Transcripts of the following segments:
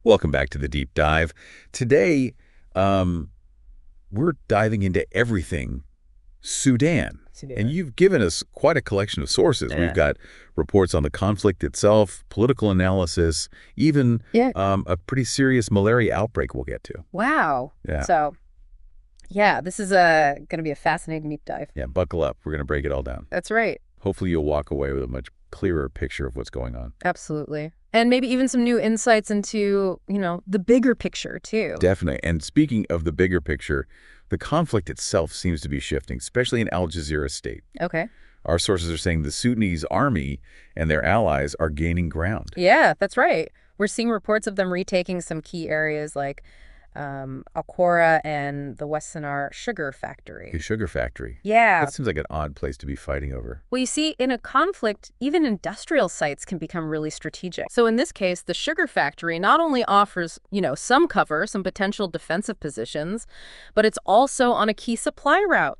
Welcome back to the Deep Dive. Today, we're diving into everything Sudan. And you've given us quite a collection of sources. Yeah. We've got reports on the conflict itself, political analysis, even a pretty serious malaria outbreak we'll get to. Wow. Yeah. So, yeah, this is going to be a fascinating deep dive. Yeah, buckle up. We're going to break it all down. That's right. Hopefully you'll walk away with a much clearer picture of what's going on. Absolutely. And maybe even some new insights into, the bigger picture, too. Definitely. And speaking of the bigger picture, the conflict itself seems to be shifting, especially in Al Jazeera state. Okay. Our sources are saying the Sudanese army and their allies are gaining ground. Yeah, that's right. We're seeing reports of them retaking some key areas like Al-Qura and the West Sennar sugar factory. A sugar factory. Yeah. That seems like an odd place to be fighting over. Well, you see, in a conflict, even industrial sites can become really strategic. So in this case, the sugar factory not only offers, some cover, some potential defensive positions, but it's also on a key supply route.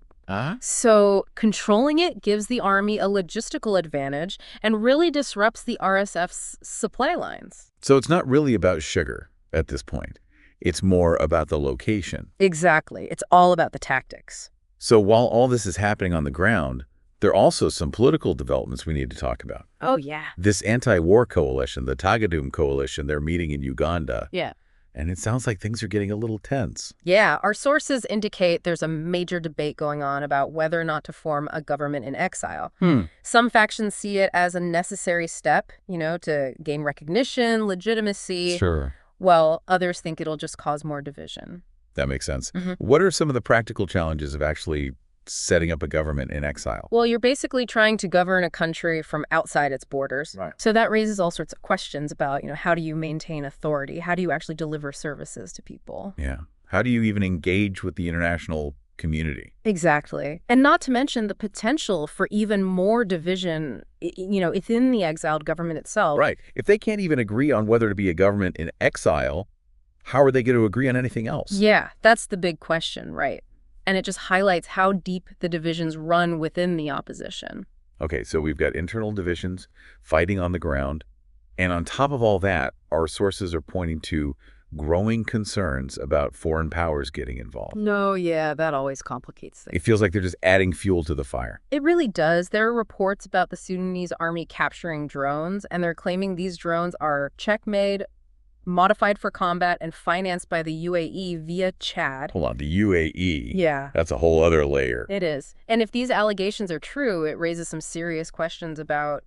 So controlling it gives the army a logistical advantage and really disrupts the RSF's supply lines. So it's not really about sugar at this point. It's more about the location. Exactly. It's all about the tactics. So while all this is happening on the ground, there are also some political developments we need to talk about. Oh, yeah. This anti-war coalition, the Tagadum coalition, they're meeting in Uganda. Yeah. And it sounds like things are getting a little tense. Yeah, our sources indicate there's a major debate going on about whether or not to form a government in exile. Some factions see it as a necessary step, to gain recognition, legitimacy. Sure. While others think it'll just cause more division. That makes sense. What are some of the practical challenges of actually setting up a government in exile? Well, you're basically trying to govern a country from outside its borders. Right. So that raises all sorts of questions about, how do you maintain authority? How do you actually deliver services to people? Yeah. How do you even engage with the international community? Exactly. And not to mention the potential for even more division, within the exiled government itself. Right. If they can't even agree on whether to be a government in exile, how are they going to agree on anything else? Yeah, that's the big question, right? And it just highlights how deep the divisions run within the opposition. Okay, so we've got internal divisions, fighting on the ground, and on top of all that, our sources are pointing to growing concerns about foreign powers getting involved. No, yeah, that always complicates things. It feels like they're just adding fuel to the fire. It really does. There are reports about the Sudanese army capturing drones, and they're claiming these drones are Czech-made, modified for combat, and financed by the UAE via Chad. Hold on, the UAE? Yeah. That's a whole other layer. It is. And if these allegations are true, it raises some serious questions about,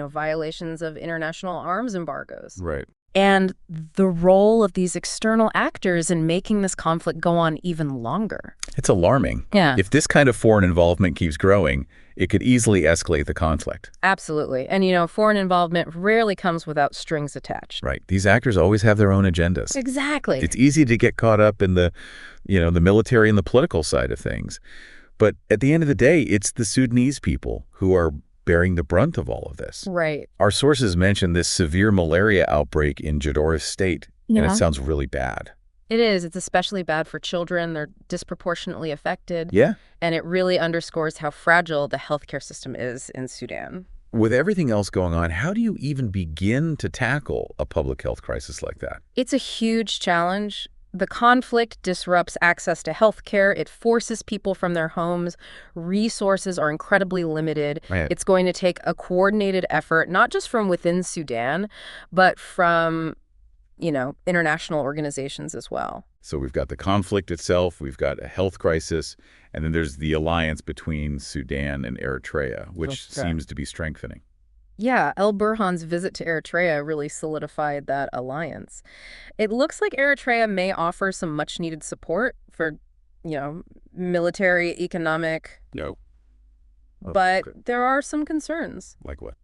violations of international arms embargoes. Right. And the role of these external actors in making this conflict go on even longer. It's alarming. Yeah. If this kind of foreign involvement keeps growing, it could easily escalate the conflict. Absolutely. And, foreign involvement rarely comes without strings attached. Right. These actors always have their own agendas. Exactly. It's easy to get caught up in the military and the political side of things. But at the end of the day, it's the Sudanese people who are bearing the brunt of all of this. Right. Our sources mention this severe malaria outbreak in Jadora State, and it sounds really bad. It is. It's especially bad for children. They're disproportionately affected. Yeah. And it really underscores how fragile the healthcare system is in Sudan. With everything else going on, how do you even begin to tackle a public health crisis like that? It's a huge challenge. The conflict disrupts access to health care. It forces people from their homes. Resources are incredibly limited. Right. It's going to take a coordinated effort, not just from within Sudan, but from, international organizations as well. So we've got the conflict itself, we've got a health crisis, and then there's the alliance between Sudan and Eritrea, which seems to be strengthening. Yeah, El-Burhan's visit to Eritrea really solidified that alliance. It looks like Eritrea may offer some much-needed support for, military, economic. No. But there are some concerns. Like what?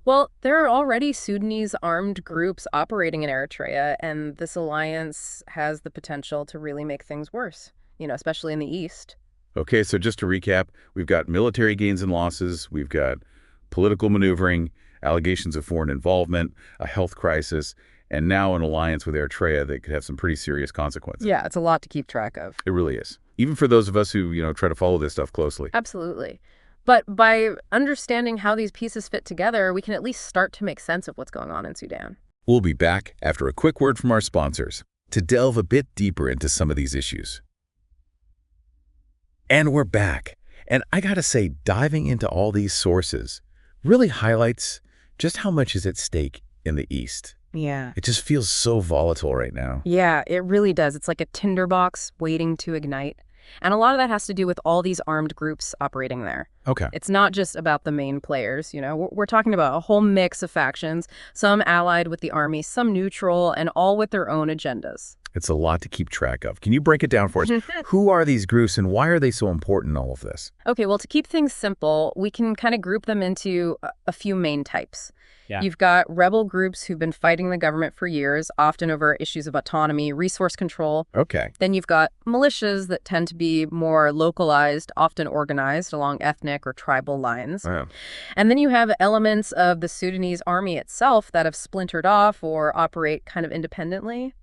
Well, there are already Sudanese armed groups operating in Eritrea, and this alliance has the potential to really make things worse, especially in the east. Okay, so just to recap, we've got military gains and losses, we've got political maneuvering, allegations of foreign involvement, a health crisis, and now an alliance with Eritrea that could have some pretty serious consequences. Yeah, it's a lot to keep track of. It really is. Even for those of us who, try to follow this stuff closely. Absolutely. But by understanding how these pieces fit together, we can at least start to make sense of what's going on in Sudan. We'll be back after a quick word from our sponsors to delve a bit deeper into some of these issues. And we're back. And I gotta say, diving into all these sources really highlights just how much is at stake in the East. Yeah. It just feels so volatile right now. Yeah, it really does. It's like a tinderbox waiting to ignite. And a lot of that has to do with all these armed groups operating there. Okay. It's not just about the main players, We're talking about a whole mix of factions, some allied with the army, some neutral, and all with their own agendas. It's a lot to keep track of. Can you break it down for us? Who are these groups and why are they so important in all of this? Okay, well, to keep things simple, we can kind of group them into a few main types. Yeah. You've got rebel groups who've been fighting the government for years, often over issues of autonomy, resource control. Okay. Then you've got militias that tend to be more localized, often organized along ethnic or tribal lines. Wow. And then you have elements of the Sudanese army itself that have splintered off or operate kind of independently.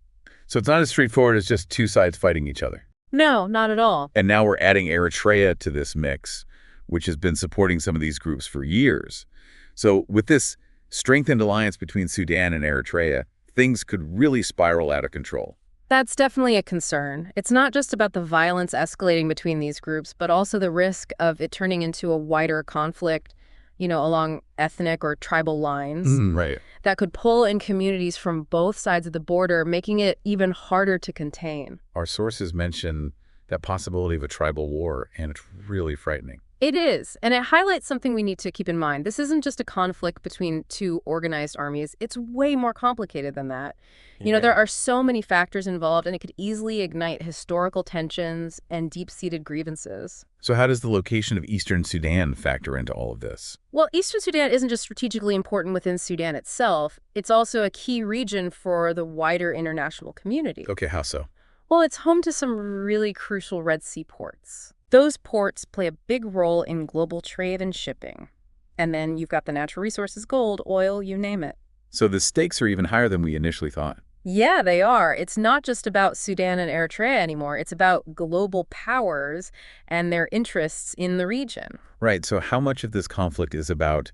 So it's not as straightforward as just two sides fighting each other. No, not at all. And now we're adding Eritrea to this mix, which has been supporting some of these groups for years. So with this strengthened alliance between Sudan and Eritrea, things could really spiral out of control. That's definitely a concern. It's not just about the violence escalating between these groups, but also the risk of it turning into a wider conflict, along ethnic or tribal lines. Right. That could pull in communities from both sides of the border, making it even harder to contain. Our sources mention that possibility of a tribal war, and it's really frightening. It is, and it highlights something we need to keep in mind. This isn't just a conflict between two organized armies. It's way more complicated than that. There are so many factors involved, and it could easily ignite historical tensions and deep-seated grievances. So how does the location of Eastern Sudan factor into all of this? Well, Eastern Sudan isn't just strategically important within Sudan itself. It's also a key region for the wider international community. Okay, how so? Well, it's home to some really crucial Red Sea ports. Those ports play a big role in global trade and shipping. And then you've got the natural resources, gold, oil, you name it. So the stakes are even higher than we initially thought. Yeah, they are. It's not just about Sudan and Eritrea anymore. It's about global powers and their interests in the region. Right, so how much of this conflict is about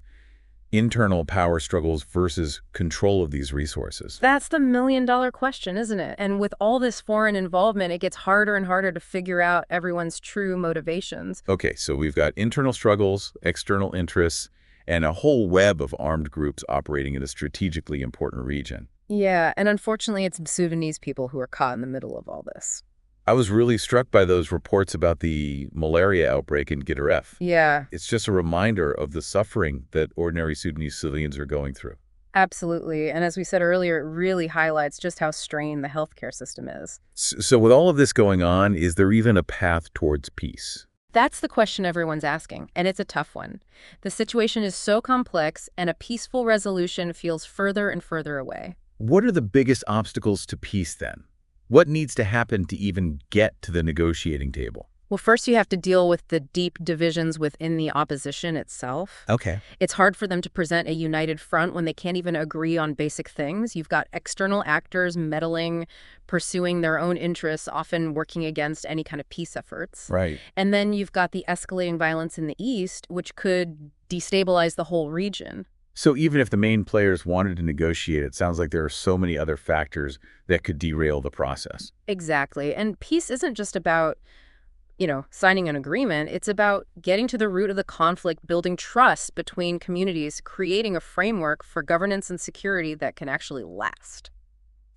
internal power struggles versus control of these resources? That's the million-dollar question, isn't it? And with all this foreign involvement, it gets harder and harder to figure out everyone's true motivations. Okay, so we've got internal struggles, external interests, and a whole web of armed groups operating in a strategically important region. Yeah, and unfortunately, it's Sudanese people who are caught in the middle of all this. I was really struck by those reports about the malaria outbreak in Gideref. Yeah. It's just a reminder of the suffering that ordinary Sudanese civilians are going through. Absolutely. And as we said earlier, it really highlights just how strained the healthcare system is. So with all of this going on, is there even a path towards peace? That's the question everyone's asking, and it's a tough one. The situation is so complex, and a peaceful resolution feels further and further away. What are the biggest obstacles to peace then? What needs to happen to even get to the negotiating table? Well, first you have to deal with the deep divisions within the opposition itself. Okay. It's hard for them to present a united front when they can't even agree on basic things. You've got external actors meddling, pursuing their own interests, often working against any kind of peace efforts. Right. And then you've got the escalating violence in the East, which could destabilize the whole region. So even if the main players wanted to negotiate, it sounds like there are so many other factors that could derail the process. Exactly. And peace isn't just about, signing an agreement. It's about getting to the root of the conflict, building trust between communities, creating a framework for governance and security that can actually last.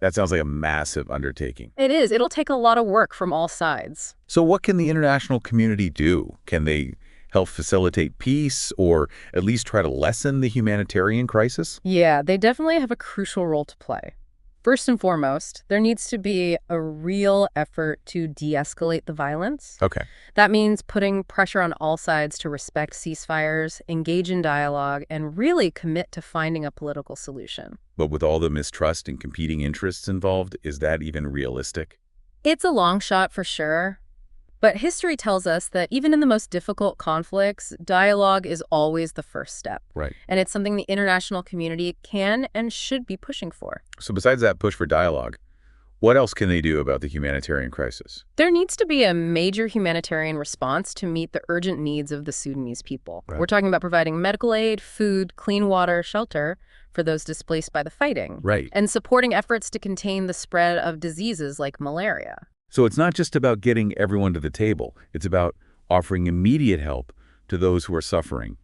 That sounds like a massive undertaking. It is. It'll take a lot of work from all sides. So what can the international community do? Can they help facilitate peace or at least try to lessen the humanitarian crisis? Yeah, they definitely have a crucial role to play. First and foremost, there needs to be a real effort to de-escalate the violence. Okay. That means putting pressure on all sides to respect ceasefires, engage in dialogue, and really commit to finding a political solution. But with all the mistrust and competing interests involved, is that even realistic? It's a long shot for sure. But history tells us that even in the most difficult conflicts, dialogue is always the first step. Right. And it's something the international community can and should be pushing for. So besides that push for dialogue, What else can they do about the humanitarian crisis? There needs to be a major humanitarian response to meet the urgent needs of the Sudanese people. Right. We're talking about providing medical aid, food, clean water, shelter for those displaced by the fighting. Right. And supporting efforts to contain the spread of diseases like malaria. So it's not just about getting everyone to the table. It's about offering immediate help to those who are suffering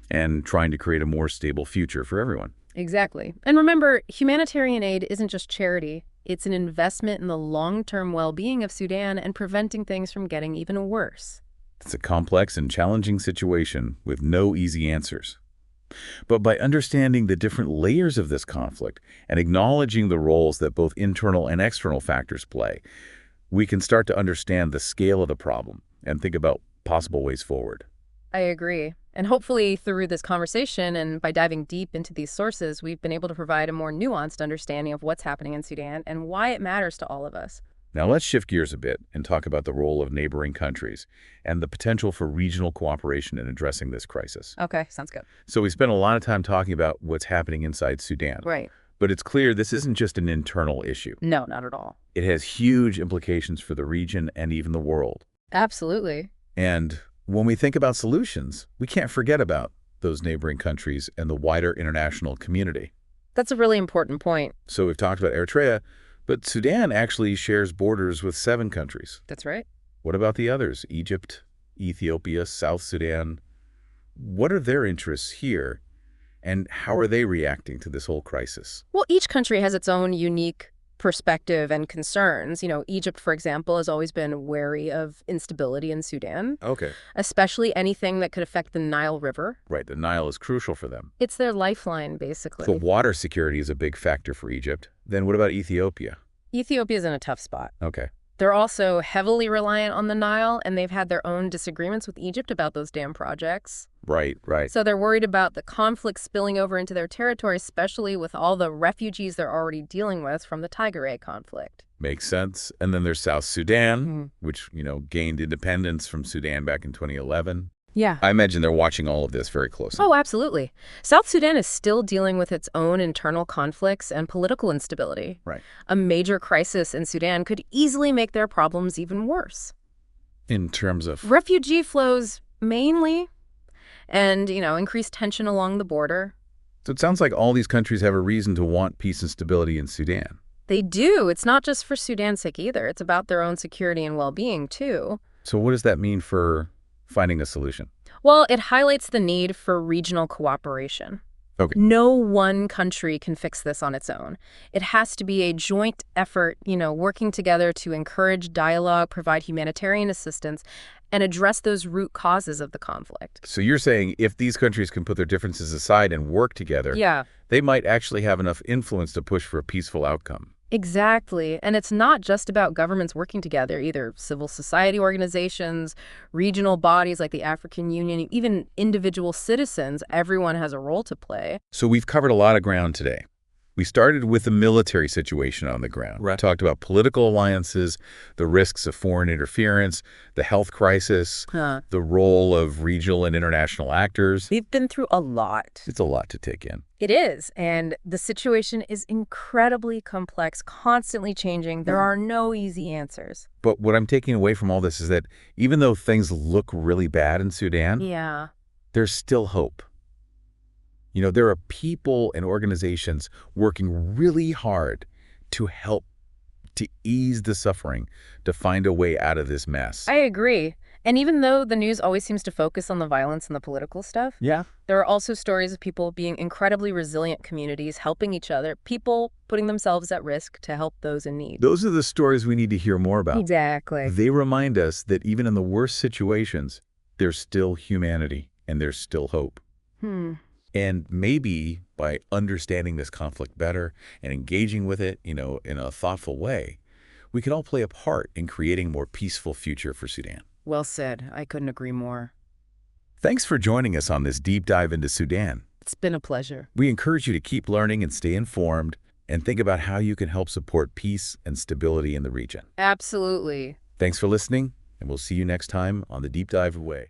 and trying to create a more stable future for everyone. Exactly. And remember, humanitarian aid isn't just charity. It's an investment in the long-term well-being of Sudan and preventing things from getting even worse. It's a complex and challenging situation with no easy answers. But by understanding the different layers of this conflict and acknowledging the roles that both internal and external factors play, we can start to understand the scale of the problem and think about possible ways forward. I agree. And hopefully through this conversation and by diving deep into these sources, we've been able to provide a more nuanced understanding of what's happening in Sudan and why it matters to all of us. Now let's shift gears a bit and talk about the role of neighboring countries and the potential for regional cooperation in addressing this crisis. Okay, sounds good. So we spent a lot of time talking about what's happening inside Sudan. Right. But it's clear this isn't just an internal issue. No, not at all. It has huge implications for the region and even the world. Absolutely. And when we think about solutions, we can't forget about those neighboring countries and the wider international community. That's a really important point. So we've talked about Eritrea, but Sudan actually shares borders with 7 countries. That's right. What about the others? Egypt, Ethiopia, South Sudan. What are their interests here, and how are they reacting to this whole crisis? Well, each country has its own unique perspective and concerns. You know, Egypt, for example, has always been wary of instability in Sudan, Okay. especially anything that could affect the Nile River. Right, the Nile is crucial for them. It's their lifeline, basically. So water security is a big factor for Egypt. Then what about Ethiopia? Ethiopia's in a tough spot. Okay. They're also heavily reliant on the Nile, and they've had their own disagreements with Egypt about those dam projects. Right, right. So they're worried about the conflict spilling over into their territory, especially with all the refugees they're already dealing with from the Tigray conflict. Makes sense. And then there's South Sudan, which, gained independence from Sudan back in 2011. Yeah. I imagine they're watching all of this very closely. Oh, absolutely. South Sudan is still dealing with its own internal conflicts and political instability. Right. A major crisis in Sudan could easily make their problems even worse. In terms of... Refugee flows mainly, and, increased tension along the border. So it sounds like all these countries have a reason to want peace and stability in Sudan. They do. It's not just for Sudan's sake either. It's about their own security and well-being, too. So what does that mean for finding a solution? Well, it highlights the need for regional cooperation. Okay. No one country can fix this on its own. It has to be a joint effort, working together to encourage dialogue, provide humanitarian assistance, and address those root causes of the conflict. So you're saying if these countries can put their differences aside and work together, Yeah. they might actually have enough influence to push for a peaceful outcome. Exactly. And it's not just about governments working together, either civil society organizations, regional bodies like the African Union, even individual citizens. Everyone has a role to play. So we've covered a lot of ground today. We started with the military situation on the ground. Right. Talked about political alliances, the risks of foreign interference, the health crisis, the role of regional and international actors. We've been through a lot. It's a lot to take in. It is. And the situation is incredibly complex, constantly changing. There are no easy answers. But what I'm taking away from all this is that even though things look really bad in Sudan, Yeah. there's still hope. There are people and organizations working really hard to help to ease the suffering, to find a way out of this mess. I agree. And even though the news always seems to focus on the violence and the political stuff, Yeah. there are also stories of people being incredibly resilient communities, helping each other, people putting themselves at risk to help those in need. Those are the stories we need to hear more about. Exactly. They remind us that even in the worst situations, there's still humanity and there's still hope. And maybe by understanding this conflict better and engaging with it, in a thoughtful way, we can all play a part in creating a more peaceful future for Sudan. Well said. I couldn't agree more. Thanks for joining us on this deep dive into Sudan. It's been a pleasure. We encourage you to keep learning and stay informed and think about how you can help support peace and stability in the region. Absolutely. Thanks for listening, and we'll see you next time on the Deep Dive Away.